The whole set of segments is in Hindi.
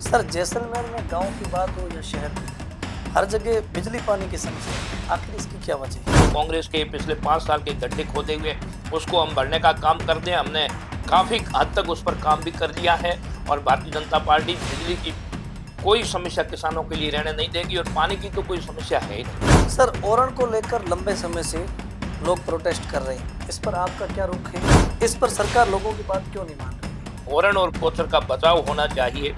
सर, जैसलमेर में गांव की बात हो या शहर की, हर जगह बिजली पानी की समस्या। आखिर इसकी क्या वजह है? कांग्रेस के पिछले 5 साल के गड्ढे खोदे हुए उसको हम भरने का काम कर दें। हमने काफी हद तक उस पर काम भी कर लिया है और भारतीय जनता पार्टी बिजली की कोई समस्या किसानों के लिए रहने नहीं देगी और पानी की तो कोई समस्या है ही नहीं। सर, ओरण को लेकर लंबे समय से लोग प्रोटेस्ट कर रहे हैं। इस पर आपका क्या रुख है? इस पर सरकार लोगों की बात क्यों नहीं मान रही? ओरण और कोचर का बचाव होना चाहिए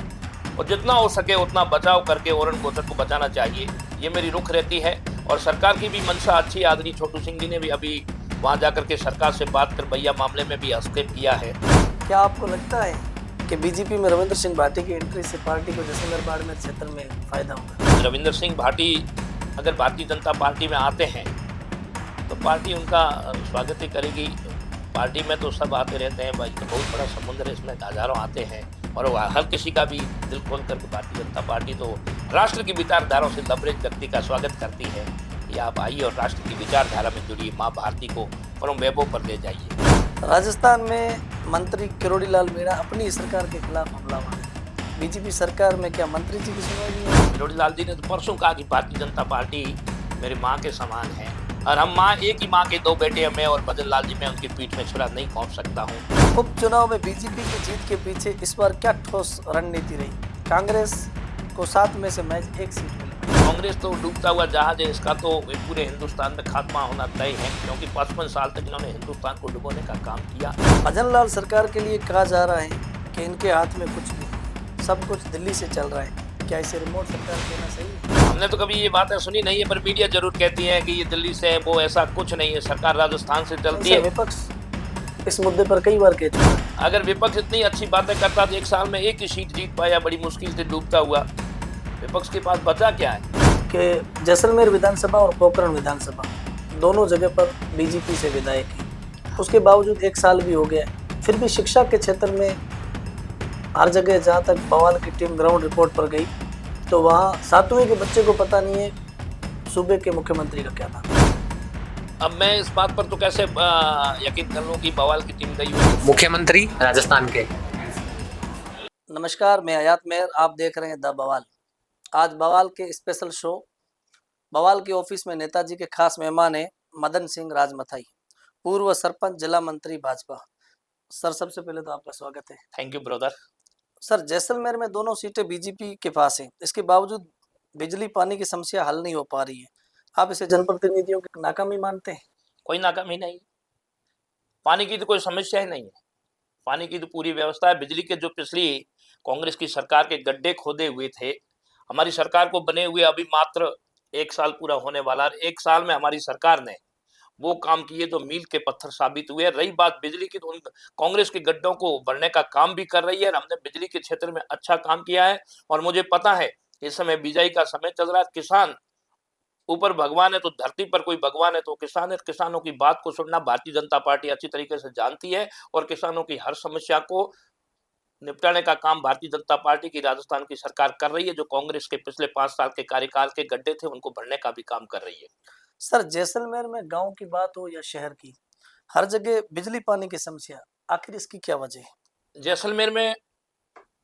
और जितना हो सके उतना बचाव करके ओरण कोचर को बचाना चाहिए, ये मेरी रुख रहती है। और सरकार की भी मंशा अच्छी है। आदरणीय छोटू सिंह जी ने भी अभी वहां जाकर के सरकार से बात कर भैया मामले में भी हस्तक्षेप किया है। क्या आपको लगता है कि बीजेपी में रविंद्र सिंह भाटी की एंट्री से पार्टी को जैसलमेर बाड़मेर क्षेत्र में फायदा होगा? रविंद्र सिंह भाटी अगर भारतीय जनता पार्टी में आते हैं तो पार्टी उनका स्वागत ही करेगी। पार्टी में तो सब आते रहते हैं भाई, तो बहुत बड़ा समुद्र है, इसमें हजारों आते हैं और हर किसी का भी दिल खोल करके भारतीय जनता पार्टी तो राष्ट्र की विचारधाराओं से लबरेज व्यक्ति का स्वागत करती है कि आप आइए और राष्ट्र की विचारधारा में जुड़िए, माँ भारती को परम वैभव पर ले जाइए। राजस्थान में मंत्री किरोड़ी लाल मीणा अपनी सरकार के खिलाफ हमलावर है। बीजेपी सरकार में क्या मंत्री जी की सुनवाई नहीं है? किरोड़ी लाल जी ने तो परसों कहा कि भारतीय जनता पार्टी मेरी माँ के समान है और हम माँ एक ही माँ के दो बेटे हैं, मैं और भजन लाल जी, मैं उनकी पीठ में छुरा नहीं पहुंच सकता हूँ। उपचुनाव में बीजेपी की जीत के पीछे इस बार क्या ठोस रणनीति रही? कांग्रेस को 7 में से महज 1 सीट मिली। कांग्रेस तो डूबता हुआ जहाज है, इसका तो पूरे हिंदुस्तान में खात्मा होना तय है, क्योंकि 55 साल तक इन्होंने हिंदुस्तान को डुबोने का काम किया। भजन लाल सरकार के लिए कहा जा रहा है कि इनके हाथ में कुछ नहीं, सब कुछ दिल्ली से चल रहा है। क्या इसे रिमोट सरकार कहना सही है? हमने तो कभी ये बातें सुनी नहीं है, पर मीडिया जरूर कहती है कि ये दिल्ली से है, वो ऐसा कुछ नहीं है, सरकार राजस्थान से चलती है। विपक्ष इस मुद्दे पर कई बार कह चुका है। अगर विपक्ष इतनी अच्छी बातें करता तो 1 साल में 1 ही सीट जीत पाया, बड़ी मुश्किल से डूबता हुआ। विपक्ष के पास बचा क्या है? कि जैसलमेर विधानसभा और पोखरण विधानसभा दोनों जगह पर बीजेपी से विधायक है, उसके बावजूद 1 साल भी हो गया, फिर भी शिक्षा के क्षेत्र में हर जगह जहाँ तक बवाल की टीम ग्राउंड रिपोर्ट पर गई तो वहाँ 7वीं के बच्चे को पता नहीं है सूबे के मुख्यमंत्री का क्या नाम। अब मैं इस बात पर तो कैसे यकीन कर लूं कि बवाल की टीम गई हुई मुख्यमंत्री राजस्थान के। नमस्कार, मैं हयात मेहर, आप देख रहे हैं द बवाल। आज बवाल के स्पेशल शो बवाल के ऑफिस में नेताजी के खास मेहमान है मदन सिंह राजमथाई, पूर्व सरपंच, जिला मंत्री भाजपा। सर, सबसे पहले तो आपका स्वागत है। Thank you brother. Sir, Jaisalmer में दोनों सीटें बीजेपी के पास हैं, इसके बावजूद बिजली पानी की समस्या हल नहीं हो पा रही है। आप इसे जनप्रतिनिधियों की नाकामी मानते हैं? कोई नाकामी नहीं, पानी की तो कोई समस्या ही नहीं है। पानी की तो पूरी व्यवस्था है। बिजली के जो पिछली कांग्रेस की सरकार के गड्ढे खोदे हुए थे, हमारी सरकार को बने हुए अभी मात्र 1 साल पूरा होने वाला है। 1 साल में हमारी सरकार ने वो काम किए जो मील के पत्थर साबित हुए। रही बात बिजली की, तो उन कांग्रेस के गड्ढों को भरने का काम भी कर रही है और हमने बिजली के क्षेत्र में अच्छा काम किया है। और मुझे पता है इस समय बिजाई का समय चल रहा है। किसान ऊपर भगवान है तो धरती पर कोई भगवान है तो किसान है। किसानों की बात को सुनना भारतीय जनता पार्टी अच्छी तरीके से जानती है और किसानों की हर समस्या को निपटाने का काम भारतीय जनता पार्टी की राजस्थान की सरकार कर रही है। जो कांग्रेस के पिछले 5 साल के कार्यकाल के गड्ढे थे उनको भरने का भी काम कर रही है। सर, जैसलमेर में गांव की बात हो या शहर की, हर जगह बिजली पानी की समस्या। आखिर इसकी क्या वजह है? जैसलमेर में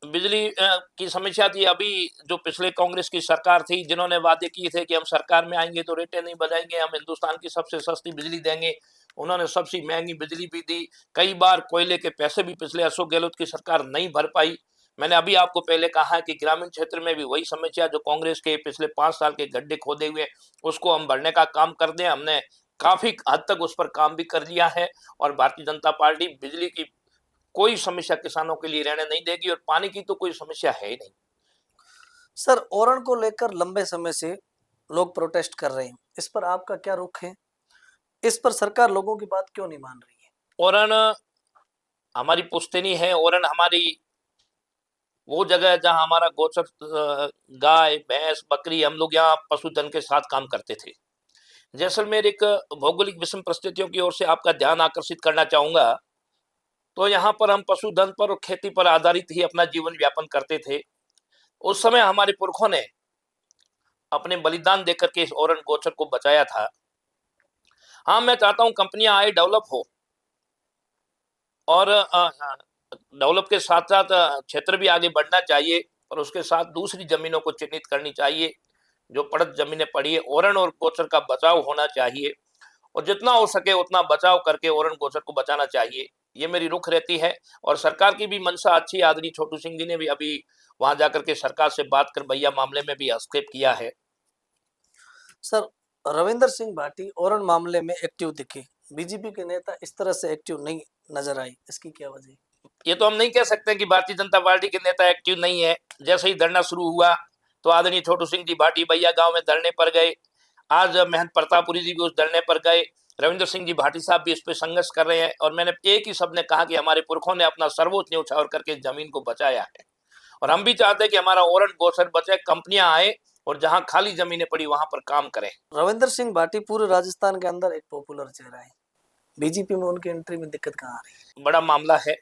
बिजली की समस्या थी। अभी जो पिछले कांग्रेस की सरकार थी, जिन्होंने वादे किए थे कि हम सरकार में आएंगे तो रेटें नहीं बढ़ाएंगे, हम हिंदुस्तान की सबसे सस्ती बिजली देंगे, उन्होंने सबसे महंगी बिजली भी दी। कई बार कोयले के पैसे भी पिछले अशोक गहलोत की सरकार नहीं भर पाई। मैंने अभी आपको पहले कहा है कि ग्रामीण क्षेत्र में भी वही समस्या, जो कांग्रेस के पिछले 5 साल के गड्ढे खोदे हुए उसको हम भरने का काम कर दें। हमने काफी हद तक उस पर काम भी कर लिया है और भारतीय जनता पार्टी बिजली की कोई समस्या किसानों के लिए रहने नहीं देगी और पानी की तो कोई समस्या है ही नहीं। सर, ओरण को लेकर लंबे समय से लोग प्रोटेस्ट कर रहे हैं, इस पर आपका क्या रुख है? इस पर सरकार लोगों की बात क्यों नहीं मान रही है? ओरण हमारी पुश्तैनी है। ओरण हमारी वो जगह है जहां हमारा गोचर गाय भैंस बकरी, हम लोग यहाँ पशुधन के साथ काम करते थे। जैसलमेर एक भौगोलिक विषम परिस्थितियों की ओर से आपका ध्यान आकर्षित करना चाहूंगा। तो यहाँ पर हम पशुधन पर और खेती पर आधारित ही अपना जीवन यापन करते थे। उस समय हमारे पुरखों ने अपने बलिदान देकर के इस ओरण गोचर को बचाया था। हाँ, मैं चाहता हूँ कंपनियां आए, डेवलप हो और डेवलप के साथ साथ क्षेत्र भी आगे बढ़ना चाहिए। और उसके साथ दूसरी जमीनों को चिन्हित करनी चाहिए। जो पड़त जमीनें पड़ी है, ओरण और गोचर का बचाव होना चाहिए और जितना हो सके उतना बचाव करके ओरण गोचर को बचाना चाहिए। ये मेरी रुख रहती है और सरकार की भी मंशा अच्छी है। आदरणीय छोटू सिंह जी ने भी अभी वहां जाकर के सरकार से बात कर भैया मामले में भी हस्तक्षेप किया है। सर, रविंदर सिंह भाटी ओरण मामले में एक्टिव दिखे, बीजेपी के नेता इस तरह से एक्टिव नहीं नजर आए, इसकी क्या वजह है? ये तो हम नहीं कह सकते कि भारतीय जनता पार्टी के नेता एक्टिव नहीं है। जैसे ही धरना शुरू हुआ तो आदरणीय छोटू सिंह जी भाटी भैया गांव में धरने पर गए। आज महंत प्रतापपुरी जी भी उस धरने पर गए। रविंद्र सिंह जी भाटी साहब भी इस पे संघर्ष कर रहे हैं और मैंने एक ही शब्द ने कहा कि हमारे पुरखों ने अपना सर्वोच्च न्यौछावर करके जमीन को बचाया है और हम भी चाहते हैं कि हमारा ओरण गोचर बचे, कंपनियां आए और जहां खाली जमीनें पड़ी वहां पर काम करें। रविंदर सिंह भाटी पूरे राजस्थान के अंदर एक पॉपुलर चेहरा है, बीजेपी में उनकी एंट्री में दिक्कत कहाँ आ रही है? बड़ा मामला है,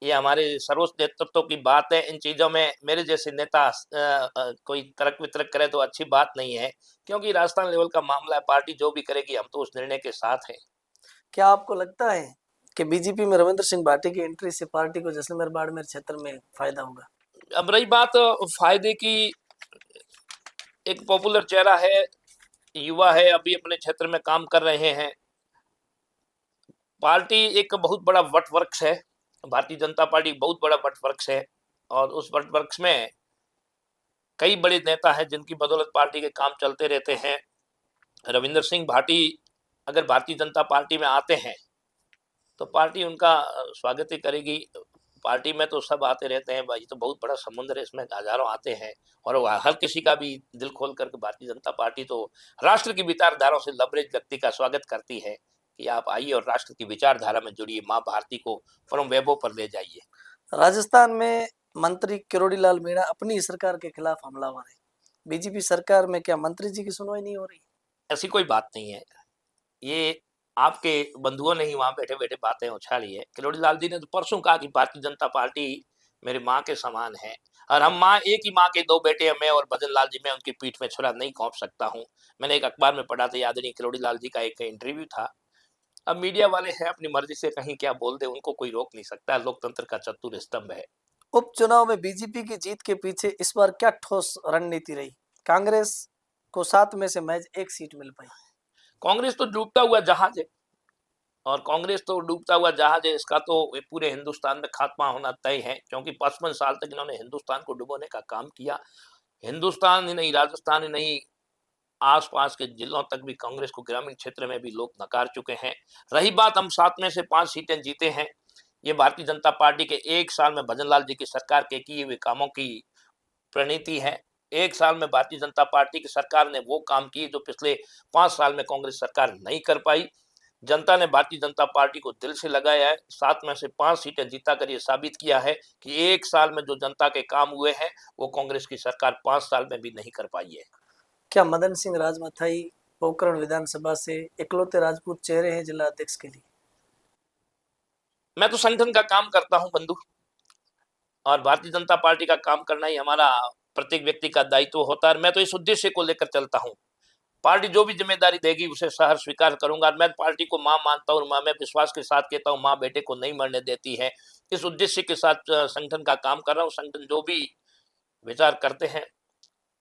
ये हमारे सर्वोच्च नेतृत्व की बात है। इन चीजों में मेरे जैसे नेता कोई तर्क वितर्क करे तो अच्छी बात नहीं है, क्योंकि राजस्थान लेवल का मामला है। पार्टी जो भी करेगी हम तो उस निर्णय के साथ हैं। क्या आपको लगता है कि बीजेपी में रविंद्र सिंह भाटी की एंट्री से पार्टी को जैसलमेर बाड़मेर क्षेत्र में फायदा होगा? अब रही बात फायदे की, एक पॉपुलर चेहरा है, युवा है, अभी अपने क्षेत्र में काम कर रहे हैं। पार्टी एक बहुत बड़ा वट वृक्ष है, भारतीय जनता पार्टी बहुत बड़ा वट वृक्ष है और उस वट वृक्ष में कई बड़े नेता हैं जिनकी बदौलत पार्टी के काम चलते रहते हैं। रविंदर सिंह भाटी अगर भारतीय जनता पार्टी में आते हैं तो पार्टी उनका स्वागत ही करेगी। पार्टी में तो सब आते रहते हैं भाई, तो बहुत बड़ा समुद्र है, इसमें हजारों आते हैं और हर किसी का भी दिल खोल करके भारतीय जनता पार्टी तो राष्ट्र की विचारधाराओं से लबरेज व्यक्ति का स्वागत करती है कि आप आइए और राष्ट्र की विचारधारा में जुड़िए, माँ भारती को परम वैभव पर ले जाइए। राजस्थान में मंत्री किरोड़ी लाल मीणा अपनी सरकार के खिलाफ हमलावर है, बीजेपी सरकार में क्या मंत्री जी की सुनवाई नहीं हो रही? ऐसी कोई बात नहीं है, ये आपके बंधुओं ने ही वहां बैठे बैठे बातें उछाली है। किरोड़ी लाल जी ने तो परसों कहा कि भारतीय जनता पार्टी मेरी माँ के समान है और हम माँ एक ही माँ के दो बेटे हैं, मैं और भजन लाल जी, मैं उनकी पीठ में छुरा नहीं घोंप सकता हूँ। मैंने एक अखबार में पढ़ा था, आदरणीय किरोड़ी लाल जी का एक इंटरव्यू था। अब मीडिया वाले हैं, अपनी मर्जी से कहीं क्या बोल दे, उनको कोई रोक नहीं सकता। लोकतंत्र का चतुर स्तंभ है। उपचुनाव में बीजेपी की जीत के पीछे इस बार क्या ठोस रणनीति रही? कांग्रेस को 7 में से महज 1 सीट मिल पाई। कांग्रेस तो डूबता हुआ जहाज है और कांग्रेस तो डूबता हुआ जहाज है, इसका तो पूरे हिंदुस्तान में खात्मा होना तय है, क्योंकि 55 साल तक इन्होंने हिंदुस्तान को डुबोने का काम किया। हिंदुस्तान ही नहीं, राजस्थान ही नहीं, आसपास के जिलों तक भी कांग्रेस को, ग्रामीण क्षेत्र में भी लोग नकार चुके हैं। रही बात, हम 7 में से 5 सीटें जीते हैं, ये भारतीय जनता पार्टी के 1 साल में भजन लाल जी की सरकार के किए हुए कामों की परिणति है। 1 साल में भारतीय जनता पार्टी की सरकार ने वो काम किए जो पिछले 5 साल में कांग्रेस सरकार नहीं कर पाई। जनता ने भारतीय जनता पार्टी को दिल से लगाया है। 7 में से 5 सीटें जीता कर ये साबित किया है कि 1 साल में जो जनता के काम हुए हैं वो कांग्रेस की सरकार 5 साल में भी नहीं कर पाई है। क्या मदन सिंह राजमाथाई पोखरण विधानसभा से इकलौते राजपूत चेहरे हैं जिला अध्यक्ष के लिए? मैं तो संगठन का काम करता हूं बंधु, और भारतीय जनता पार्टी का काम करना ही हमारा प्रत्येक व्यक्ति का दायित्व होता है। मैं तो इस उद्देश्य को लेकर चलता हूं, पार्टी जो भी जिम्मेदारी देगी उसे सहर्ष स्वीकार करूंगा। मैं पार्टी को मां मानता हूं, मां, मैं विश्वास के साथ कहता हूं, मां बेटे को नहीं मरने देती है। इस उद्देश्य के साथ संगठन का काम कर रहा हूं। संगठन जो भी विचार करते हैं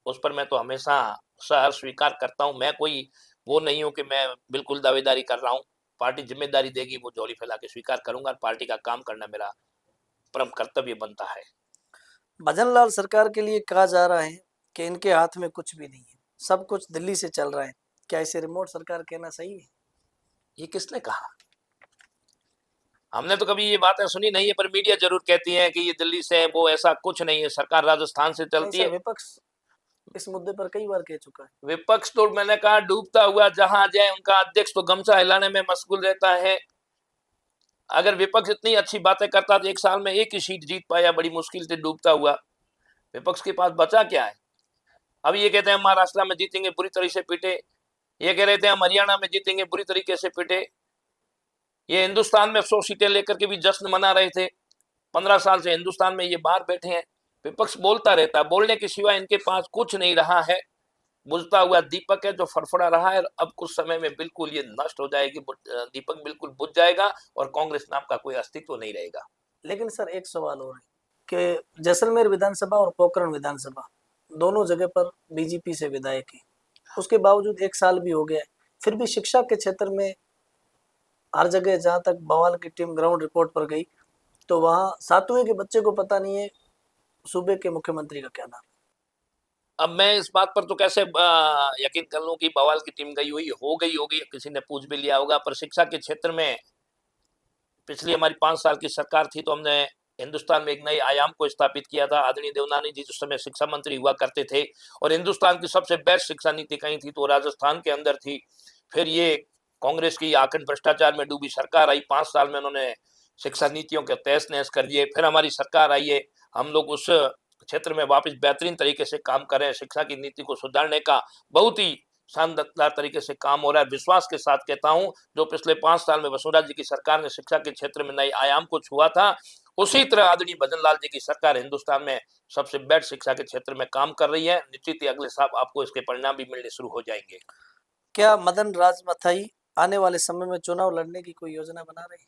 उस पर मैं तो हमेशा सहर्ष स्वीकार करता हूं। मैं कोई वो नहीं हूं कि मैं बिल्कुल दावेदारी कर रहा हूं। पार्टी जिम्मेदारी देगी वो झोली फैला के स्वीकार करूंगा। पार्टी का काम करना मेरा परम कर्तव्य बनता है। भजन लाल सरकार के लिए कहा जा रहा है कि इनके हाथ में कुछ भी नहीं है, सब कुछ दिल्ली से चल रहा है, क्या इसे रिमोट सरकार कहना सही है? ये किसने कहा? हमने तो कभी ये बातें सुनी नहीं है, पर मीडिया जरूर कहती है कि ये दिल्ली से है, वो ऐसा कुछ नहीं है, सरकार राजस्थान से चलती है। विपक्ष इस मुद्दे पर कई बार कह चुका है। विपक्ष तो मैंने कहा डूबता हुआ जहाज है, उनका अध्यक्ष तो गमछा हिलाने में मशगूल रहता है। अगर विपक्ष इतनी अच्छी बातें करता तो 1 साल में 1 ही सीट जीत पाया, बड़ी मुश्किल से डूबता हुआ। विपक्ष के पास बचा क्या है? अब ये कहते हैं महाराष्ट्र में जीतेंगे, बुरी तरह से पिटे। ये कह रहे थे हम हरियाणा में जीतेंगे, बुरी तरीके से पिटे। ये हिंदुस्तान में 100 सीटें लेकर के भी जश्न मना रहे थे। 15 साल से हिंदुस्तान में ये बाहर बैठे हैं। विपक्ष बोलता रहता है, बोलने के सिवा इनके पास कुछ नहीं रहा है। बुझता हुआ दीपक है जो फड़फड़ा रहा है, अब कुछ समय में बिल्कुल ये नष्ट हो जाएगी, दीपक बिल्कुल बुझ जाएगा और कांग्रेस नाम का कोई अस्तित्व नहीं रहेगा। लेकिन सर एक सवाल और है, कि जैसलमेर विधानसभा और पोखरण विधानसभा दोनों जगह पर बीजेपी से विधायक हैं। उसके बावजूद एक साल भी हो गया, फिर भी शिक्षा के क्षेत्र में हर जगह जहाँ तक बवाल की टीम ग्राउंड रिपोर्ट पर गई तो वहाँ 7वीं के बच्चे को पता नहीं है सूबे के मुख्यमंत्री का क्या नाम। अब मैं इस बात पर तो कैसे यकीन कर लूं कि बवाल की टीम गई हुई हो गई होगी, किसी ने पूछ भी लिया होगा। पर शिक्षा के क्षेत्र में पिछली हमारी 5 साल की सरकार थी तो हमने हिंदुस्तान में एक नए आयाम को स्थापित किया था। आदरणीय देवनानी जी उस समय शिक्षा मंत्री हुआ करते थे और हिंदुस्तान की सबसे बेस्ट शिक्षा नीति कहीं थी तो राजस्थान के अंदर थी। फिर ये कांग्रेस की आखंड भ्रष्टाचार में डूबी सरकार आई, 5 साल में उन्होंने शिक्षा नीतियों के तहस नहस कर दिए। फिर हमारी सरकार आई है, हम लोग उस क्षेत्र में वापस बेहतरीन तरीके से काम कर रहे हैं। शिक्षा की नीति को सुधारने का बहुत ही शानदार तरीके से काम हो रहा है। विश्वास के साथ कहता हूं, जो पिछले 5 साल में वसुंधरा जी की सरकार ने शिक्षा के क्षेत्र में नए आयाम को छुआ था, उसी तरह आदरणीय भजन लाल जी की सरकार हिंदुस्तान में सबसे बेस्ट शिक्षा के क्षेत्र में काम कर रही है। निश्चित ही अगले साल आपको इसके परिणाम भी मिलने शुरू हो जाएंगे। क्या मदन राजमथाई आने वाले समय में चुनाव लड़ने की कोई योजना बना रही है?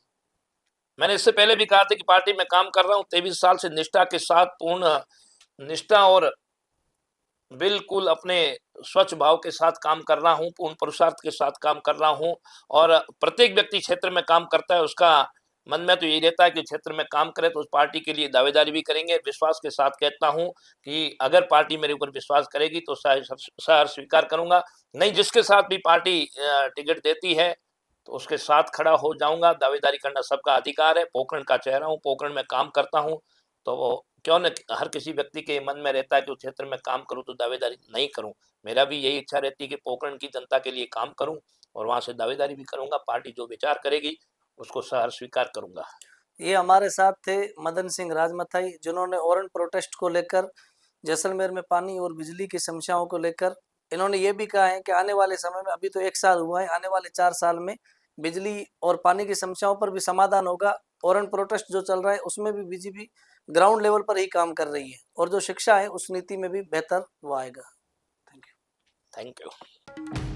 मैंने इससे पहले भी कहा था कि पार्टी में काम कर रहा हूं, 23 साल से निष्ठा के साथ, पूर्ण निष्ठा और बिल्कुल अपने स्वच्छ भाव के साथ काम कर रहा हूं, पूर्ण पुरुषार्थ के साथ काम कर रहा हूं। और प्रत्येक व्यक्ति क्षेत्र में काम करता है, उसका मन में तो यही रहता है कि क्षेत्र में काम करे तो उस पार्टी के लिए दावेदारी भी करेंगे। विश्वास के साथ कहता हूं कि अगर पार्टी मेरे ऊपर विश्वास करेगी तो सहर्ष स्वीकार करूंगा। नहीं, जिसके साथ भी पार्टी टिकट देती है तो उसके साथ खड़ा हो जाऊंगा। दावेदारी करना सबका अधिकार है। पोखरण का चेहरा हूं, पोखरण में काम करता हूं, तो वो क्यों न हर किसी व्यक्ति के मन में रहता है कि उस क्षेत्र में काम करूं तो दावेदारी नहीं करूं। मेरा भी यही इच्छा रहती है कि पोखरण की जनता के लिए काम करूं और वहां से दावेदारी भी करूंगा। पार्टी जो विचार करेगी उसको सहर्ष स्वीकार करूंगा। ये हमारे साथ थे मदन सिंह राजमथाई, जिन्होंने ऑरेंज प्रोटेस्ट को लेकर, जैसलमेर में पानी और बिजली की समस्याओं को लेकर, इन्होंने ये भी कहा है कि आने वाले समय में, अभी तो 1 साल हुआ है, आने वाले 4 साल में बिजली और पानी की समस्याओं पर भी समाधान होगा। ऑरेंज प्रोटेस्ट जो चल रहा है उसमें भी बीजेपी ग्राउंड लेवल पर ही काम कर रही है और जो शिक्षा है उस नीति में भी बेहतर वो आएगा। Thank you. Thank you.